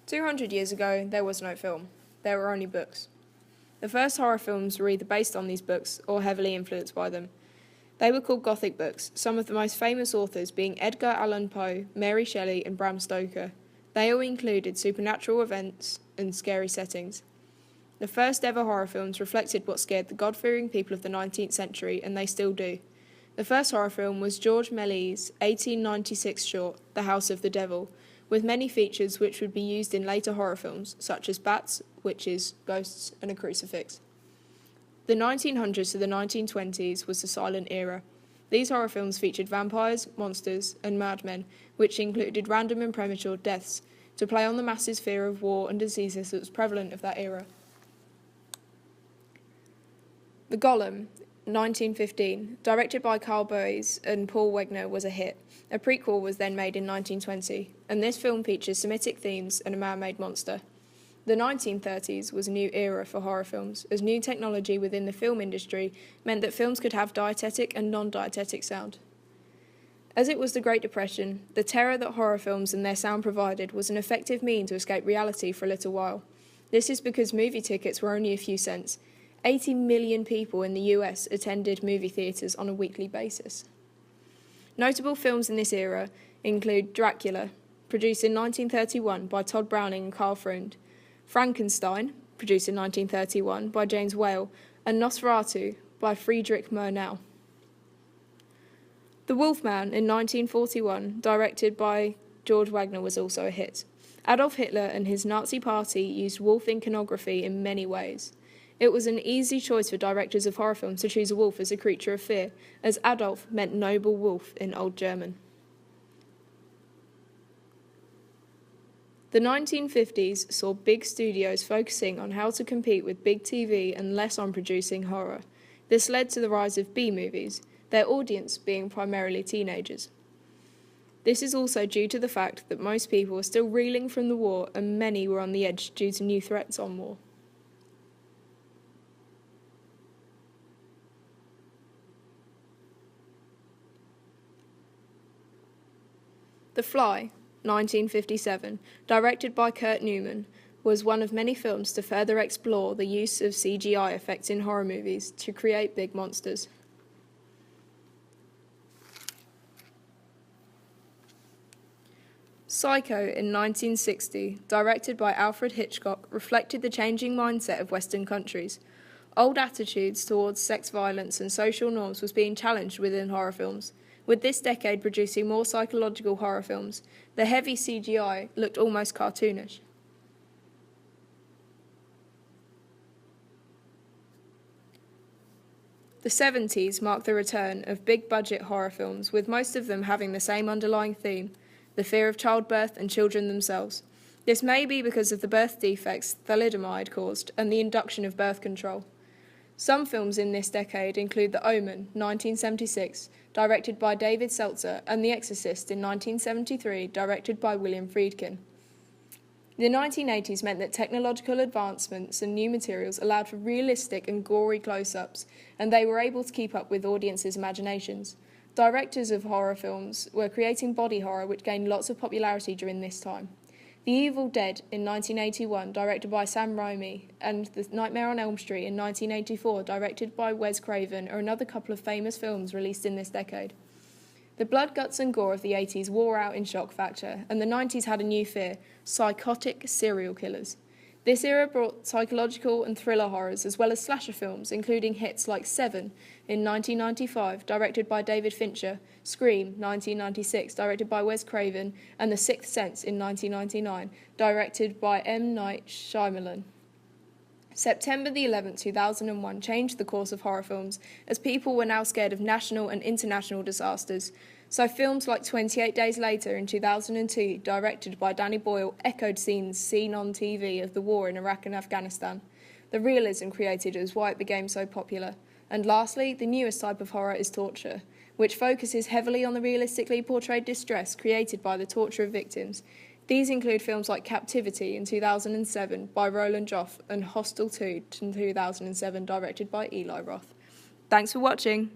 200 years ago, there was no film. There were only books. The first horror films were either based on these books or heavily influenced by them. They were called Gothic books, some of the most famous authors being Edgar Allan Poe, Mary Shelley, and Bram Stoker. They all included supernatural events and scary settings. The first ever horror films reflected what scared the God-fearing people of the 19th century, and they still do. The first horror film was George Méliès' 1896 short, The House of the Devil, with many features which would be used in later horror films, such as bats, witches, ghosts, and a crucifix. The 1900s to the 1920s was the silent era. These horror films featured vampires, monsters, and madmen, which included random and premature deaths, to play on the masses' fear of war and diseases that was prevalent of that era. The Golem, 1915, directed by Carl Boyes and Paul Wegener, was a hit. A prequel was then made in 1920, and this film features Semitic themes and a man-made monster. The 1930s was a new era for horror films, as new technology within the film industry meant that films could have dietetic and non-dietetic sound. As it was the Great Depression, the terror that horror films and their sound provided was an effective means to escape reality for a little while. This is because movie tickets were only a few cents. 80 million people in the US attended movie theatres on a weekly basis. Notable films in this era include Dracula, produced in 1931 by Todd Browning and Carl Freund, Frankenstein, produced in 1931 by James Whale, and Nosferatu by Friedrich Murnau. The Wolfman in 1941, directed by George Wagner, was also a hit. Adolf Hitler and his Nazi party used wolf iconography in many ways. It was an easy choice for directors of horror films to choose a wolf as a creature of fear, as Adolf meant noble wolf in Old German. The 1950s saw big studios focusing on how to compete with big TV and less on producing horror. This led to the rise of B-movies, their audience being primarily teenagers. This is also due to the fact that most people were still reeling from the war and many were on the edge due to new threats on war. The Fly, 1957, directed by Kurt Newman, was one of many films to further explore the use of CGI effects in horror movies to create big monsters. Psycho in 1960, directed by Alfred Hitchcock, reflected the changing mindset of Western countries. Old attitudes towards sex violence and social norms was being challenged within horror films. With this decade producing more psychological horror films, the heavy CGI looked almost cartoonish. The 70s marked the return of big-budget horror films, with most of them having the same underlying theme, the fear of childbirth and children themselves. This may be because of the birth defects thalidomide caused and the induction of birth control. Some films in this decade include The Omen, 1976, directed by David Seltzer, and The Exorcist in 1973, directed by William Friedkin. The 1980s meant that technological advancements and new materials allowed for realistic and gory close-ups, and they were able to keep up with audiences' imaginations. Directors of horror films were creating body horror, which gained lots of popularity during this time. The Evil Dead in 1981, directed by Sam Raimi, and The Nightmare on Elm Street in 1984, directed by Wes Craven, are another couple of famous films released in this decade. The blood, guts and gore of the 80s wore out in shock factor, and the 90s had a new fear: psychotic serial killers. This era brought psychological and thriller horrors, as well as slasher films, including hits like Seven in 1995, directed by David Fincher, Scream, 1996, directed by Wes Craven, and The Sixth Sense in 1999, directed by M. Night Shyamalan. September the 11th, 2001 changed the course of horror films, as people were now scared of national and international disasters. So films like 28 Days Later in 2002, directed by Danny Boyle, echoed scenes seen on TV of the war in Iraq and Afghanistan. The realism created is why it became so popular. And lastly, the newest type of horror is torture, which focuses heavily on the realistically portrayed distress created by the torture of victims. These include films like Captivity in 2007 by Roland Joff and Hostel 2 in 2007, directed by Eli Roth. Thanks for watching.